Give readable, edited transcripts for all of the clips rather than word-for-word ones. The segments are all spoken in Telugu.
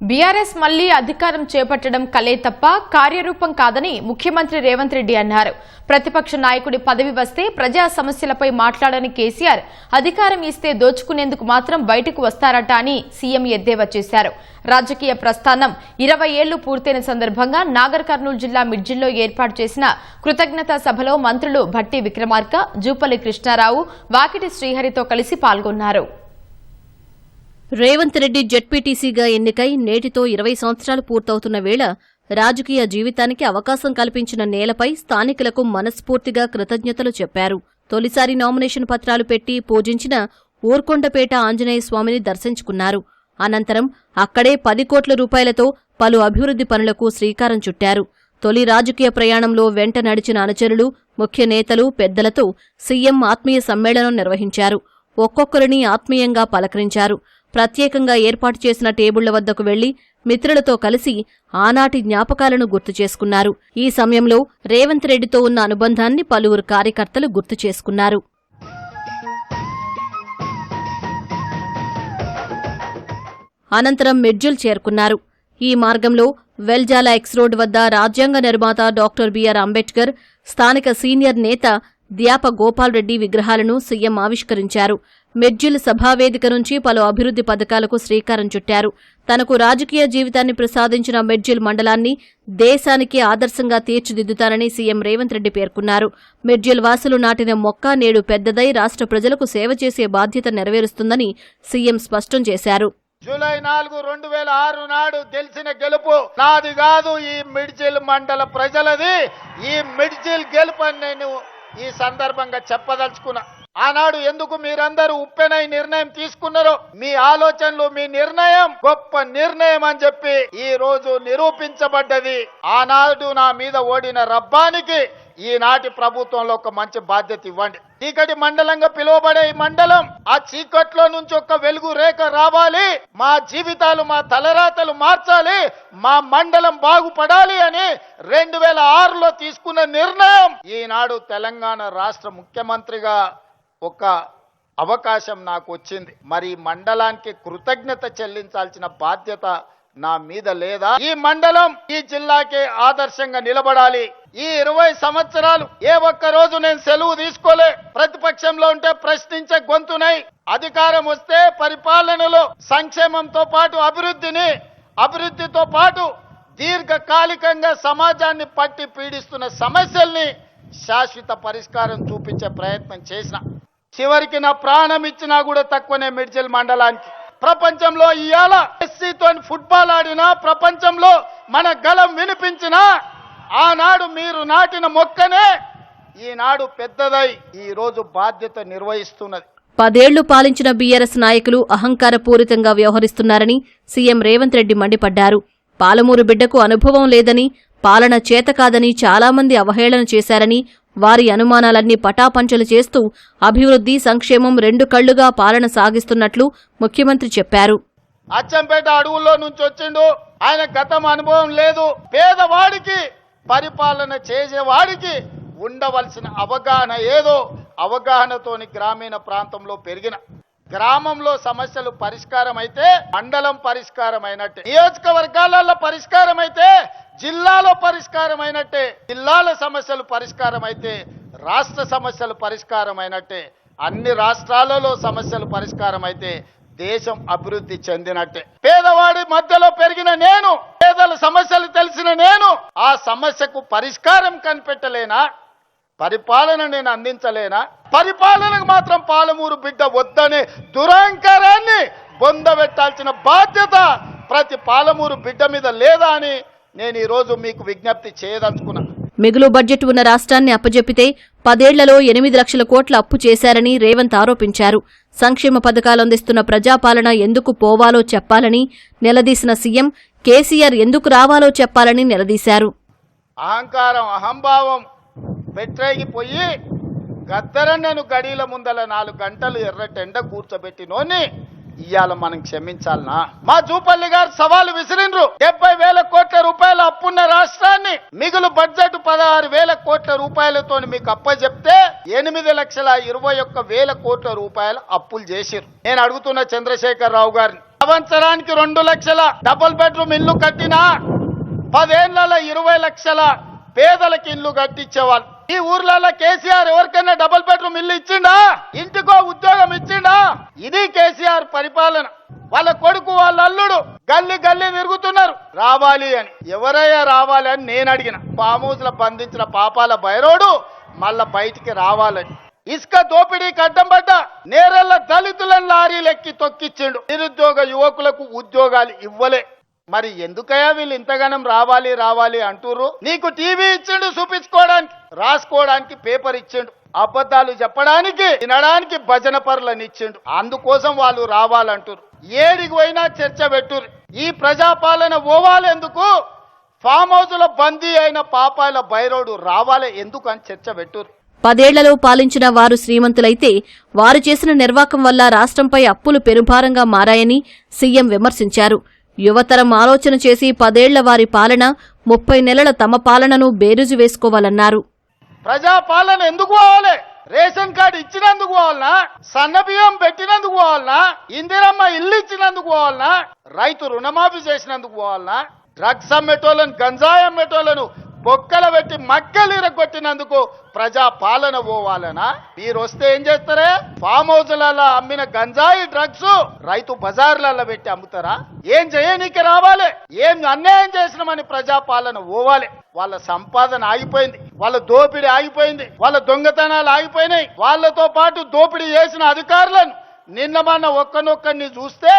బీఆర్ఎస్ మళ్లీ అధికారం చేపట్టడం కలే తప్ప కార్యరూపం కాదని ముఖ్యమంత్రి రేవంత్ రెడ్డి అన్నారు. ప్రతిపక్ష నాయకుడి పదవి వస్తే ప్రజా సమస్యలపై మాట్లాడని కేసీఆర్ అధికారం ఇస్తే దోచుకునేందుకు మాత్రం బయటకు వస్తారట అని సీఎం ఎద్దేవా చేశారు. రాజకీయ ప్రస్థానం 20 ఏళ్లు పూర్తయిన సందర్భంగా నాగర్ కర్నూలు జిల్లా మిడ్జిల్లో ఏర్పాటు చేసిన కృతజ్ఞతా సభలో మంత్రులు భట్టి విక్రమార్క, జూపల్లి కృష్ణారావు, వాకిటి శ్రీహరితో కలిసి పాల్గొన్నారు. రేవంత్ రెడ్డి జెడ్పీటీసీగా ఎన్నికై నేటితో 20 సంవత్సరాలు పూర్తవుతున్న వేళ రాజకీయ జీవితానికి అవకాశం కల్పించిన నేలపై స్థానికులకు మనస్ఫూర్తిగా కృతజ్ఞతలు చెప్పారు. తొలిసారి నామినేషన్ పత్రాలు పెట్టి పూజించిన ఊర్కొండపేట ఆంజనేయ స్వామిని దర్శించుకున్నారు. అనంతరం అక్కడే 10 కోట్ల రూపాయలతో పలు అభివృద్ధి పనులకు శ్రీకారం చుట్టారు. తొలి రాజకీయ ప్రయాణంలో వెంట నడిచిన అనుచరులు, ముఖ్య నేతలు, పెద్దలతో సీఎం ఆత్మీయ సమ్మేళనం నిర్వహించారు. ఒక్కొక్కరిని ఆత్మీయంగా పలకరించారు. ప్రత్యేకంగా ఏర్పాటు చేసిన టేబుళ్ల వద్దకు వెళ్లి మిత్రులతో కలిసి ఆనాటి జ్ఞాపకాలను గుర్తు చేసుకున్నారు. ఈ సమయంలో రేవంత్ రెడ్డితో ఉన్న అనుబంధాన్ని పలువురు కార్యకర్తలు గుర్తు చేసుకున్నారు. అనంతరం మిడ్జిల్ చేరుకున్నారు. ఈ మార్గంలో వెల్జాల ఎక్స్ రోడ్ వద్ద రాజ్యాంగ నిర్మాత డాక్టర్ బిఆర్ అంబేద్కర్, స్థానిక సీనియర్ నేత ద్యాప గోపాల్ రెడ్డి విగ్రహాలను సీఎం ఆవిష్కరించారు. మిడ్జిల్ సభావేదిక నుంచి పలు అభివృద్ధి పథకాలకు శ్రీకారం చుట్టారు. తనకు రాజకీయ జీవితాన్ని ప్రసాదించిన మిడ్జిల్ మండలాన్ని దేశానికి ఆదర్శంగా తీర్చిదిద్దుతానని సీఎం రేవంత్ రెడ్డి పేర్కొన్నారు. మిడ్జిల్ వాసులు నాటిన మొక్క నేడు పెద్దదై రాష్ట్ర ప్రజలకు సేవ చేసే బాధ్యత నెరవేరుస్తుందని సీఎం స్పష్టం చేశారు. జూలై 4, 2006 నాడు గెలిచిన గెలుపు నాది కాదు, ఈ మిడ్జిల్ మండల ప్రజలది. ఈ మిడ్జిల్ గెలుపు అని నేను ఈ సందర్భంగా చెప్పదలుచుకున్నా. ఆనాడు ఎందుకు మీరందరూ ఉప్పెనై నిర్ణయం తీసుకున్నారో, మీ ఆలోచనలు, మీ నిర్ణయం గొప్ప నిర్ణయం అని చెప్పి ఈ రోజు నిరూపించబడ్డది. ఆనాడు నా మీద ఓడిన రబ్బానికి ఈనాటి ప్రభుత్వంలో ఒక మంచి బాధ్యత ఇవ్వండి. చీకటి మండలంగా పిలువబడే ఈ మండలం, ఆ చీకట్లో నుంచి ఒక వెలుగు రేఖ రావాలి, మా జీవితాలు, మా తలరాతలు మార్చాలి, మా మండలం బాగుపడాలి అని 2006లో తీసుకున్న నిర్ణయం ఈనాడు తెలంగాణ రాష్ట్ర ముఖ్యమంత్రిగా ఒక అవకాశం నాకు వచ్చింది. మరి మండలానికి కృతజ్ఞత చెల్లించాల్సిన బాధ్యత నా మీద లేదా? ఈ మండలం ఈ జిల్లాకే ఆదర్శంగా నిలబడాలి. ఈ 20 సంవత్సరాలు ఏ ఒక్క రోజు నేను సెలవు తీసుకోలే. ప్రతిపక్షంలో ఉంటే ప్రశ్నించే గొంతునై, అధికారం వస్తే పరిపాలనలో సంక్షేమంతో పాటు అభివృద్ధితో పాటు దీర్ఘకాలికంగా సమాజాన్ని పట్టి పీడిస్తున్న సమస్యల్ని శాశ్వత పరిష్కారం చూపించే ప్రయత్నం చేసిన. చివరికి నా ప్రాణం ఇచ్చినా కూడా తక్కువనే మిడ్జిల్ మండలానికి. ప్రపంచంలో ఇవాళ ఎస్సీతో ఫుట్బాల్ ఆడినా, ప్రపంచంలో మన గలం వినిపించినా, ఆనాడు మీరు నాటిన మొక్కనే ఈనాడు పెద్దదై ఈ రోజు బాధ్యత నిర్వహిస్తున్నది. 10 ఏళ్లు పాలించిన బీఆర్ఎస్ నాయకులు అహంకారపూరితంగా వ్యవహరిస్తున్నారని సీఎం రేవంత్ రెడ్డి మండిపడ్డారు. పాలమూరు బిడ్డకు అనుభవం లేదని, పాలన చేతకాదని చాలామంది అవహేళన చేశారని, వారి అనుమానాలన్నీ పటాపంచలు చేస్తూ అభివృద్ధి, సంక్షేమం 2 కళ్లుగా పాలన సాగిస్తున్నట్లు ముఖ్యమంత్రి చెప్పారు. అచ్చంపేట అడవుల్లో నుంచి వచ్చిండు, ఆయన గతం అనుభవం లేదు. పేదవాడికి, పరిపాలన చేసేవాడికి ఉండవలసిన అవగాహన ఏదో అవగాహనతోని గ్రామీణ ప్రాంతంలో పెరిగిన, గ్రామంలో సమస్యలు పరిష్కారం అయితే మండలం పరిష్కారం అయినట్టే, నియోజకవర్గాలలో పరిష్కారం అయితే జిల్లాలో పరిష్కారం అయినట్టే, జిల్లాల సమస్యలు పరిష్కారం అయితే రాష్ట్ర సమస్యలు పరిష్కారం అయినట్టే, అన్ని రాష్ట్రాలలో సమస్యలు పరిష్కారం అయితే దేశం అభివృద్ధి చెందినట్టే. పేదవాడి మధ్యలో పెరిగిన నేను, పేదల సమస్యలు తెలిసిన నేను ఆ సమస్యకు పరిష్కారం కనిపెట్టలేనా? పరిపాలన నేను అందించలేనా? పరిపాలనకు మాత్రం పాలమూరు బిడ్డ వద్దనే దురహంకారాన్ని బొందబెట్టాల్సిన బాధ్యత ప్రతి పాలమూరు బిడ్డ మీద లేదా అని నేను ఈ రోజు మీకు విజ్ఞప్తి చేయదలుచుకున్నా. మిగులు బడ్జెట్ ఉన్న రాష్ట్రాన్ని అప్పజెప్పితే 10 ఏళ్లలో 8 లక్షల కోట్ల అప్పు చేశారని రేవంత్ ఆరోపించారు. సంక్షేమ పథకాలు అందిస్తున్న ప్రజాపాలన ఎందుకు పోవాలో చెప్పాలని నిలదీసిన సీఎం కేసీఆర్ ఎందుకు రావాలో చెప్పాలని నిలదీశారు. అహంకారం, అహంభావం పెట్టేగిపోయి గద్దరన్నను గడిల ముందల 4 గంటలు ఎర్రటెండ కూర్చోబెట్టినోని ఇవాళ మనం క్షమించాలనా? మా జూపల్లి గారు సవాలు విసిరిండ్రు. 70,000 కోట్ల రూపాయల అప్పున్న రాష్ట్రాన్ని మిగులు బడ్జెట్ 16,000 కోట్ల రూపాయలతో మీకు అప్పచెప్తే 8,21,000 కోట్ల రూపాయల అప్పులు చేసిరు. నేను అడుగుతున్న చంద్రశేఖర్ రావు గారిని, సంవత్సరానికి 2 లక్షల డబుల్ బెడ్రూమ్ ఇల్లు కట్టినా 10 ఏళ్లలో 20 లక్షల పేదలకు ఇల్లు కట్టించేవాళ్ళు. ఈ ఊర్లలో కేసీఆర్ ఎవరికైనా డబుల్ బెడ్రూమ్ ఇల్లు ఇచ్చిండా? ఇంటికో ఉద్యోగం ఇచ్చిండా? ఇది కేసీఆర్ పరిపాలన. వాళ్ళ కొడుకు వాళ్ళ అల్లుడు గల్లీ గల్లీ తిరుగుతున్నారు రావాలి అని. ఎవరయ్యా రావాలి అని నేను అడిగిన. ఫామ్ హౌస్ లో బంధించిన పాపాల బైరోడు మళ్ళా బయటికి రావాలని. ఇసుక దోపిడీకి అడ్డం పడ్డ నేరెళ్ల దళితులను లారీలెక్కి తొక్కిచ్చిండు. నిరుద్యోగ యువకులకు ఉద్యోగాలు ఇవ్వలే. మరి ఎందుకయ్యా వీళ్ళు ఇంతగానం రావాలి రావాలి అంటుర్రు? నీకు టీవీ ఇచ్చిండు చూపించుకోవడానికి, రాసుకోవడానికి పేపర్ ఇచ్చిండు, అబద్ధాలు చెప్పడానికి తినడానికి భజన పరులను ఇచ్చిండు. అందుకోసం వాళ్ళు రావాలంటురు. ఏడికి పోయినా చర్చ పెట్టురు. ఈ ప్రజాపాలన పోవాలెందుకు? ఫామ్ హౌస్ లో బందీ అయిన పాపాల బైరోడు రావాలి ఎందుకు అని చర్చ పెట్టురు. 10 ఏళ్లలో పాలించిన వారు శ్రీమంతులైతే వారు చేసిన నిర్వాకం వల్ల రాష్ట్రంపై అప్పులు పెనుభారంగా మారాయని సీఎం విమర్శించారు. యువతరం ఆలోచన చేసి 10 ఏళ్ల వారి పాలన, 30 నెలల తమ పాలనను బేరుజు వేసుకోవాలన్నారు. ప్రజాపాలన ఎందుకు పోవాలి? రేషన్ కార్డు ఇచ్చినందుకు పోవాలనా? సన్న బియ్యం పెట్టినందుకు పోవాలనా? ఇందిరమ్మ ఇల్లు ఇచ్చినందుకు పోవాలనా? రైతు రుణమాఫీ చేసినందుకు పోవాలనా? డ్రగ్స్ అమ్మేటోళ్ళను, గంజాయి అమ్మేటోళ్లను బొక్కల పెట్టి మక్కలు ఇరగొట్టినందుకు ప్రజా పాలన పోవాలనా? మీరు వస్తే ఏం చేస్తారే? ఫామ్ హౌస్లలో అమ్మిన గంజాయి డ్రగ్స్ రైతు బజార్లలో పెట్టి అమ్ముతారా? ఏం చేయనీకి రావాలి? ఏం అన్యాయం చేసినామని ప్రజా పాలన పోవాలి. వాళ్ళ సంపాదన ఆగిపోయింది, వాళ్ళ దోపిడీ ఆగిపోయింది, వాళ్ళ దొంగతనాలు ఆగిపోయినాయి. వాళ్ళతో పాటు దోపిడీ చేసిన అధికారులను నిన్న మొన్న ఒక్కనొక్కడిని చూస్తే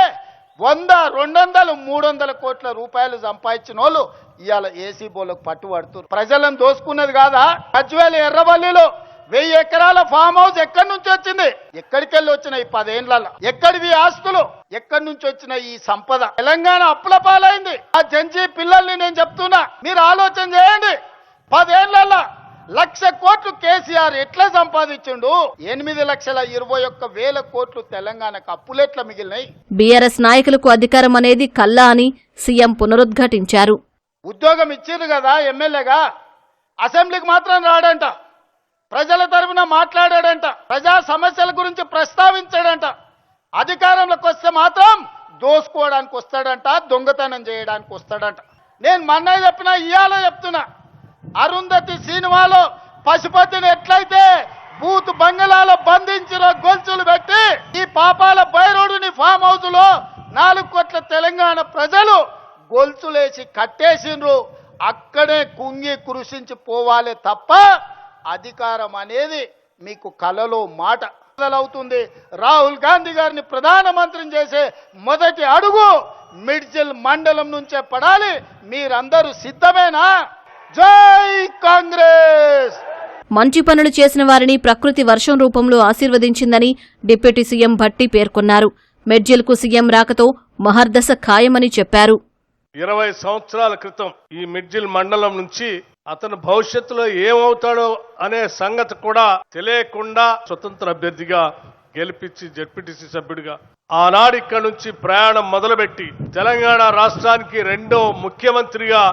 100, 200, 300 కోట్ల రూపాయలు సంపాదించిన వాళ్ళు ఇవాళ ఏసీ బోలకు పట్టుబడుతున్నారు. ప్రజలను దోసుకున్నది కాదా? గజ్వేల్ ఎర్రవల్లిలో 1000 ఎకరాల ఫామ్ హౌస్ ఎక్కడి నుంచి వచ్చింది? ఎక్కడికి వెళ్ళి వచ్చినాయి 10 ఏళ్లలో? ఎక్కడివి ఆస్తులు? ఎక్కడి నుంచి వచ్చిన ఈ సంపద? తెలంగాణ అప్పుల పాలైంది. ఆ జంజీ పిల్లల్ని నేను చెప్తున్నా, మీరు ఆలోచన చేయండి. 10 ఏళ్లలో 1,00,000 కోట్లు కేసీఆర్ ఎట్లా సంపాదించిండు? 8,21,000 కోట్లు తెలంగాణకు అప్పులెట్లా మిగిలినాయి? బీఆర్ఎస్ నాయకులకు అధికారం అనేది కల్లా అని సీఎం పునరుద్ఘాటించారు. ఉద్యోగం ఇచ్చింది కదా ఎమ్మెల్యేగా, అసెంబ్లీకి మాత్రం రాడంట, ప్రజల తరఫున మాట్లాడాడంట, ప్రజా సమస్యల గురించి ప్రస్తావించాడంట. అధికారంలోకి వస్తే మాత్రం దోసుకోవడానికి వస్తాడంట, దొంగతనం చేయడానికి వస్తాడంట. నేను మొన్న చెప్పినా, ఇవాళ చెప్తున్నా, అరుంధతి సినిమాలో పశుపతిని ఎట్లయితే బూత్ బంగళాలో బంధించిన గొలుసులు పెట్టి ఈ పాపాల బైరోడుని ఫామ్ హౌస్ లో 4 కోట్ల తెలంగాణ ప్రజలు గొలుసులేసి కట్టేసిండ్రు. అక్కడే కుంగి కృషించి పోవాలే తప్ప అధికారం అనేది మీకు కలలో మాట అవుతుంది. రాహుల్ గాంధీ గారిని ప్రధానమంత్రిని చేసే మొదటి అడుగు మిడ్జిల్ మండలం నుంచే పడాలి. మీరందరూ సిద్ధమేనా? జై కాంగ్రెస్. మంచి పనులు చేసిన వారిని ప్రకృతి వర్షం రూపంలో ఆశీర్వదించిందని డిప్యూటీ సీఎం భట్టి పేర్కొన్నారు. మెడ్జిల్కు సీఎం రాకతో మహర్దశ ఖాయమని చెప్పారు. 20 సంవత్సరాల క్రితం ఈ మిడ్జిల్ మండలం నుంచి అతను భవిష్యత్తులో ఏమవుతాడో అనే సంగతి కూడా తెలియకుండా స్వతంత్ర అభ్యర్థిగా గెలిపించి జెడ్పీటీసీ సభ్యుడిగా ఆనాడు ఇక్కడి నుంచి ప్రయాణం మొదలుపెట్టి తెలంగాణ రాష్ట్రానికి 2వ ముఖ్యమంత్రిగా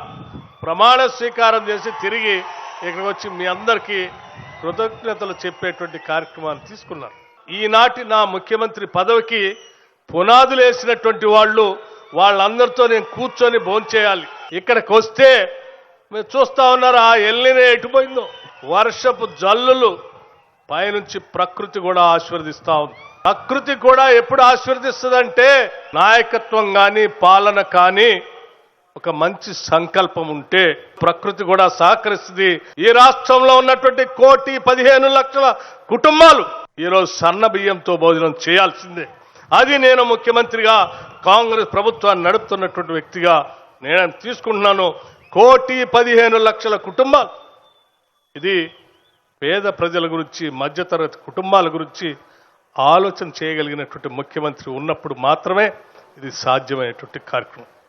ప్రమాణ స్వీకారం చేసి తిరిగి ఇక్కడికి వచ్చి మీ అందరికీ కృతజ్ఞతలు చెప్పేటువంటి కార్యక్రమాన్ని తీసుకున్నారు. ఈనాటి నా ముఖ్యమంత్రి పదవికి పునాదులు వేసినటువంటి వాళ్ళందరితో నేను కూర్చొని భోంచేయాలి. ఇక్కడికి వస్తే మీరు చూస్తా ఉన్నారు, ఆ ఎల్లినే ఎటుపోయిందో. వర్షపు జల్లులు పైనుంచి ప్రకృతి కూడా ఆశీర్వదిస్తా ఉంది. ప్రకృతి కూడా ఎప్పుడు ఆశీర్వదిస్తుందంటే నాయకత్వం కానీ పాలన కానీ ఒక మంచి సంకల్పం ఉంటే ప్రకృతి కూడా సహకరిస్తుంది. ఈ రాష్ట్రంలో ఉన్నటువంటి 1,15,00,000 కుటుంబాలు ఈరోజు సన్న బియ్యంతో భోజనం చేయాల్సిందే. అది నేను ముఖ్యమంత్రిగా కాంగ్రెస్ ప్రభుత్వాన్ని నడుపుతున్నటువంటి వ్యక్తిగా నేను తీసుకుంటున్నాను. 1,15,00,000 కుటుంబాలు. ఇది పేద ప్రజల గురించి, మధ్యతరగతి కుటుంబాల గురించి ఆలోచన చేయగలిగినటువంటి ముఖ్యమంత్రి ఉన్నప్పుడు మాత్రమే ఇది సాధ్యమైనటువంటి కార్యక్రమం.